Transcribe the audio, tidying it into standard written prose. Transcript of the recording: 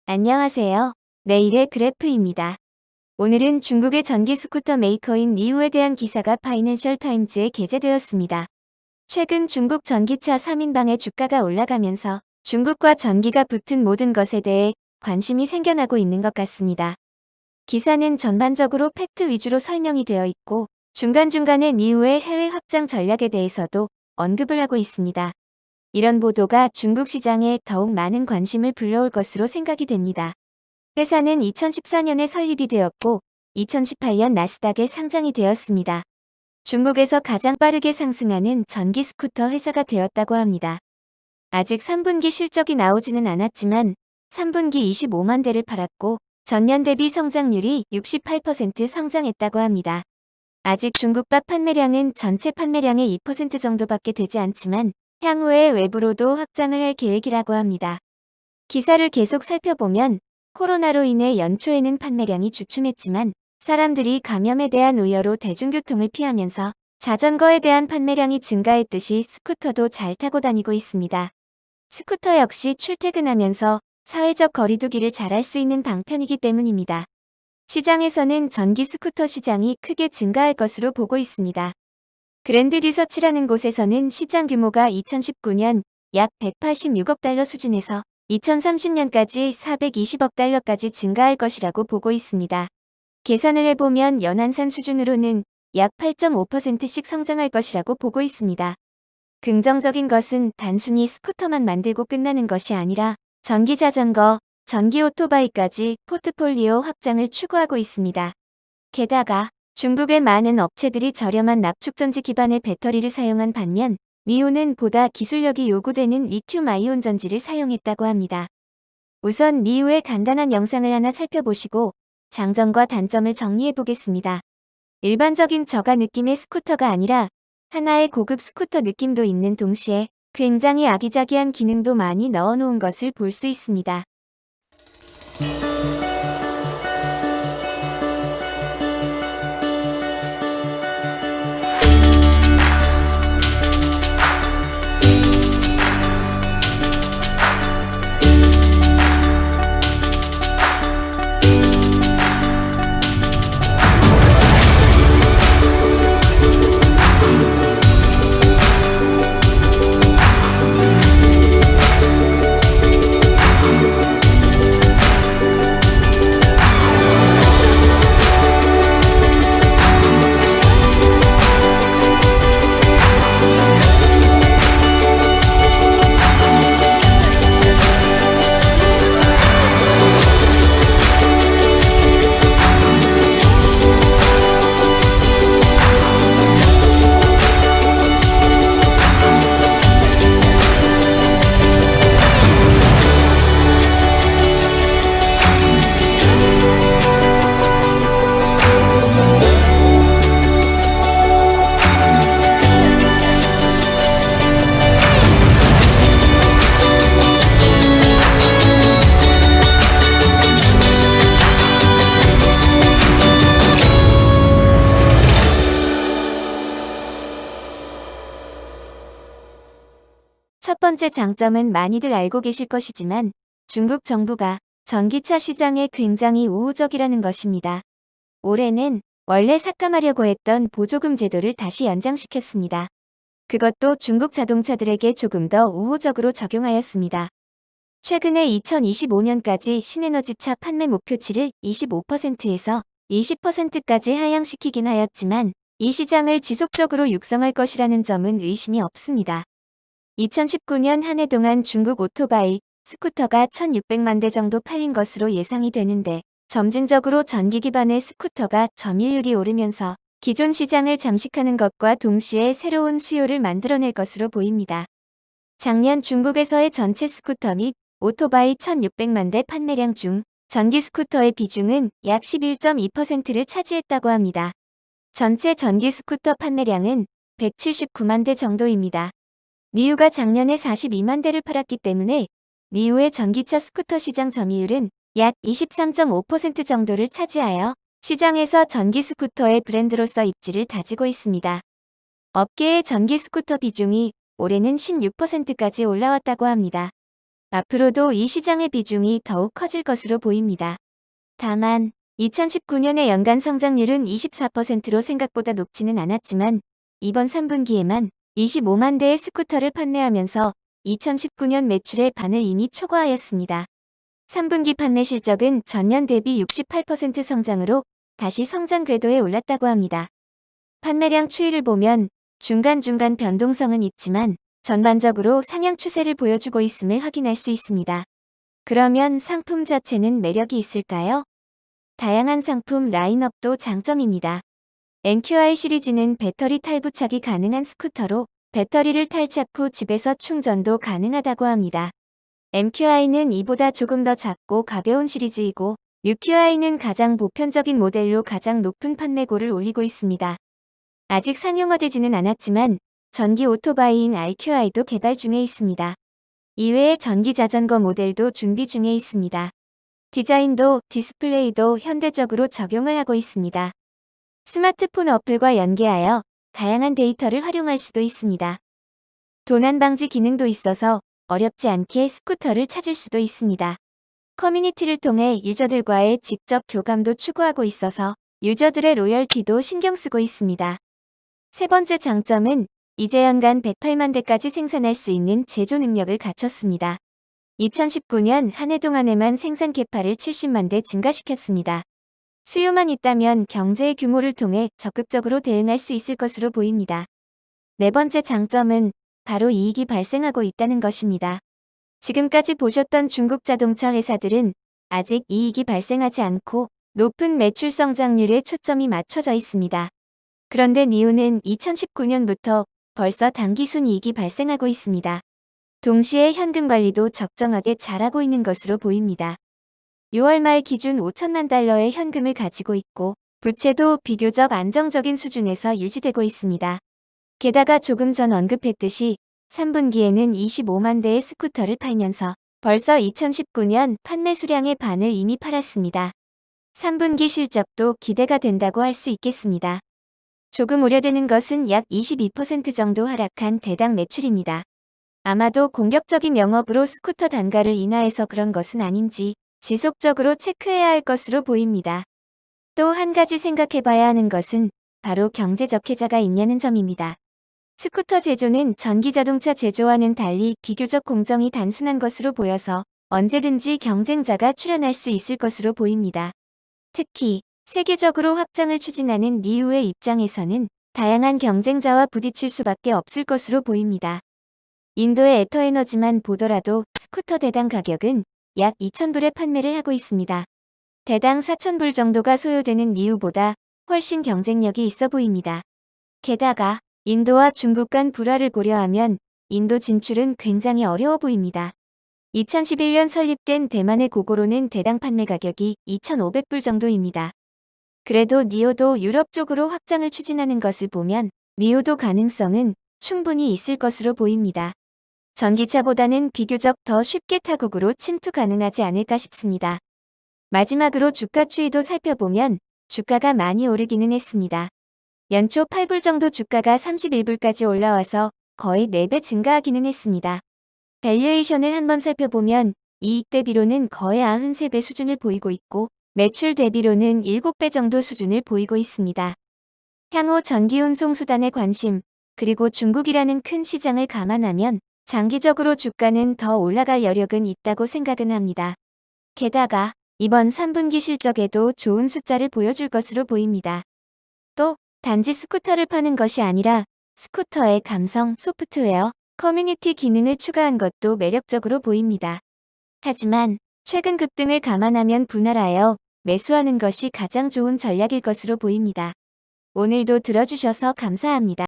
안녕하세요. 내일의 그래프입니다. 오늘은 중국의 전기 스쿠터 메이커인 니우에 대한 기사가 파이낸셜 타임즈에 게재되었습니다. 최근 중국 전기차 3인방의 주가가 올라가면서 중국과 전기가 붙은 모든 것에 대해 관심이 생겨나고 있는 것 같습니다. 기사는 전반적으로 팩트 위주로 설명이 되어 있고 중간중간에 니우의 해외 확장 전략에 대해서도 언급을 하고 있습니다. 이런 보도가 중국 시장에 더욱 많은 관심을 불러올 것으로 생각이 됩니다. 회사는 2014년에 설립이 되었고 2018년 나스닥에 상장이 되었습니다. 중국에서 가장 빠르게 상승하는 전기 스쿠터 회사가 되었다고 합니다. 아직 3분기 실적이 나오지는 않았지만 3분기 25만 대를 팔았고 전년 대비 성장률이 68% 성장했다고 합니다. 아직 중국밥 판매량은 전체 판매량의 2% 정도밖에 되지 않지만 향후에 외부로도 확장을 할 계획이라고 합니다. 기사를 계속 살펴보면 코로나로 인해 연초에는 판매량이 주춤했지만 사람들이 감염에 대한 우려로 대중교통을 피하면서 자전거에 대한 판매량이 증가했듯이 스쿠터도 잘 타고 다니고 있습니다. 스쿠터 역시 출퇴근하면서 사회적 거리두기를 잘할 수 있는 방편이기 때문입니다. 시장에서는 전기 스쿠터 시장이 크게 증가할 것으로 보고 있습니다. 그랜드 리서치라는 곳에서는 시장 규모가 2019년 약 186억 달러 수준에서 2030년까지 420억 달러까지 증가할 것이라고 보고 있습니다. 계산을 해보면 연한산 수준으로는 약 8.5%씩 성장할 것이라고 보고 있습니다. 긍정적인 것은 단순히 스쿠터만 만들고 끝나는 것이 아니라 전기 자전거, 전기 오토바이까지 포트폴리오 확장을 추구하고 있습니다. 게다가 중국의 많은 업체들이 저렴한 납축전지 기반의 배터리를 사용한 반면 니우는 보다 기술력이 요구되는 리튬 아이온 전지를 사용했다고 합니다. 우선 니우의 간단한 영상을 하나 살펴보시고 장점과 단점을 정리해 보겠습니다. 일반적인 저가 느낌의 스쿠터가 아니라 하나의 고급 스쿠터 느낌도 있는 동시에 굉장히 아기자기한 기능도 많이 넣어놓은 것을 볼 수 있습니다. 첫 번째 장점은 많이들 알고 계실 것이지만 중국 정부가 전기차 시장에 굉장히 우호적이라는 것입니다. 올해는 원래 삭감하려고 했던 보조금 제도를 다시 연장시켰습니다. 그것도 중국 자동차들에게 조금 더 우호적으로 적용하였습니다. 최근에 2025년까지 신에너지차 판매 목표치를 25%에서 20%까지 하향시키긴 하였지만 이 시장을 지속적으로 육성할 것이라는 점은 의심이 없습니다. 2019년 한 해 동안 중국 오토바이, 스쿠터가 1,600만 대 정도 팔린 것으로 예상이 되는데 점진적으로 전기 기반의 스쿠터가 점유율이 오르면서 기존 시장을 잠식하는 것과 동시에 새로운 수요를 만들어낼 것으로 보입니다. 작년 중국에서의 전체 스쿠터 및 오토바이 1,600만 대 판매량 중 전기 스쿠터의 비중은 약 11.2%를 차지했다고 합니다. 전체 전기 스쿠터 판매량은 179만 대 정도입니다. 니우가 작년에 42만 대를 팔았기 때문에 니우의 전기차 스쿠터 시장 점유율은 약 23.5% 정도를 차지하여 시장에서 전기 스쿠터의 브랜드로서 입지를 다지고 있습니다. 업계의 전기 스쿠터 비중이 올해는 16%까지 올라왔다고 합니다. 앞으로도 이 시장의 비중이 더욱 커질 것으로 보입니다. 다만 2019년의 연간 성장률은 24%로 생각보다 높지는 않았지만 이번 3분기에만 25만 대의 스쿠터를 판매하면서 2019년 매출의 반을 이미 초과하였습니다. 3분기 판매 실적은 전년 대비 68% 성장으로 다시 성장 궤도에 올랐다고 합니다. 판매량 추이를 보면 중간중간 변동성은 있지만 전반적으로 상향 추세를 보여주고 있음을 확인할 수 있습니다. 그러면 상품 자체는 매력이 있을까요? 다양한 상품 라인업도 장점입니다. NQi 시리즈는 배터리 탈부착이 가능한 스쿠터로 배터리를 탈착 후 집에서 충전도 가능하다고 합니다. MQi는 이보다 조금 더 작고 가벼운 시리즈이고 UQi는 가장 보편적인 모델로 가장 높은 판매고를 올리고 있습니다. 아직 상용화되지는 않았지만 전기 오토바이인 RQi도 개발 중에 있습니다. 이외에 전기 자전거 모델도 준비 중에 있습니다. 디자인도 디스플레이도 현대적으로 적용을 하고 있습니다. 스마트폰 어플과 연계하여 다양한 데이터를 활용할 수도 있습니다. 도난 방지 기능도 있어서 어렵지 않게 스쿠터를 찾을 수도 있습니다. 커뮤니티를 통해 유저들과의 직접 교감도 추구하고 있어서 유저들의 로열티도 신경 쓰고 있습니다. 세 번째 장점은 이제 연간 108만 대까지 생산할 수 있는 제조 능력을 갖췄습니다. 2019년 한 해 동안에만 생산 캐파를 70만 대 증가시켰습니다. 수요만 있다면 경제의 규모를 통해 적극적으로 대응할 수 있을 것으로 보입니다. 네 번째 장점은 바로 이익이 발생하고 있다는 것입니다. 지금까지 보셨던 중국 자동차 회사들은 아직 이익이 발생하지 않고 높은 매출 성장률에 초점이 맞춰져 있습니다. 그런데 니오는 2019년부터 벌써 당기순이익이 발생하고 있습니다. 동시에 현금 관리도 적정하게 잘하고 있는 것으로 보입니다. 6월 말 기준 5천만 달러의 현금을 가지고 있고 부채도 비교적 안정적인 수준에서 유지되고 있습니다. 게다가 조금 전 언급했듯이 3분기에는 25만 대의 스쿠터를 팔면서 벌써 2019년 판매 수량의 반을 이미 팔았습니다. 3분기 실적도 기대가 된다고 할 수 있겠습니다. 조금 우려되는 것은 약 22% 정도 하락한 대당 매출입니다. 아마도 공격적인 영업으로 스쿠터 단가를 인하해서 그런 것은 아닌지 지속적으로 체크해야 할 것으로 보입니다. 또 한 가지 생각해봐야 하는 것은 바로 경제적 혜자가 있냐는 점입니다. 스쿠터 제조는 전기자동차 제조와는 달리 비교적 공정이 단순한 것으로 보여서 언제든지 경쟁자가 출현할 수 있을 것으로 보입니다. 특히 세계적으로 확장을 추진하는 니우의 입장에서는 다양한 경쟁자와 부딪힐 수밖에 없을 것으로 보입니다. 인도의 에터에너지만 보더라도 스쿠터 대당 가격은 약 2,000불에 판매를 하고 있습니다. 대당 4,000불 정도가 소요되는 니우보다 훨씬 경쟁력이 있어 보입니다. 게다가 인도와 중국 간 불화를 고려하면 인도 진출은 굉장히 어려워 보입니다. 2011년 설립된 대만의 고고로는 대당 판매 가격이 2,500불 정도입니다. 그래도 니오도 유럽 쪽으로 확장을 추진하는 것을 보면 니오도 가능성은 충분히 있을 것으로 보입니다. 전기차보다는 비교적 더 쉽게 타국으로 침투 가능하지 않을까 싶습니다. 마지막으로 주가 추이도 살펴보면 주가가 많이 오르기는 했습니다. 연초 8불 정도 주가가 31불까지 올라와서 거의 4배 증가하기는 했습니다. 밸류에이션을 한번 살펴보면 이익 대비로는 거의 93배 수준을 보이고 있고 매출 대비로는 7배 정도 수준을 보이고 있습니다. 향후 전기운송수단의 관심, 그리고 중국이라는 큰 시장을 감안하면 장기적으로 주가는 더 올라갈 여력은 있다고 생각은 합니다. 게다가 이번 3분기 실적에도 좋은 숫자를 보여줄 것으로 보입니다. 또 단지 스쿠터를 파는 것이 아니라 스쿠터의 감성, 소프트웨어, 커뮤니티 기능을 추가한 것도 매력적으로 보입니다. 하지만 최근 급등을 감안하면 분할하여 매수하는 것이 가장 좋은 전략일 것으로 보입니다. 오늘도 들어주셔서 감사합니다.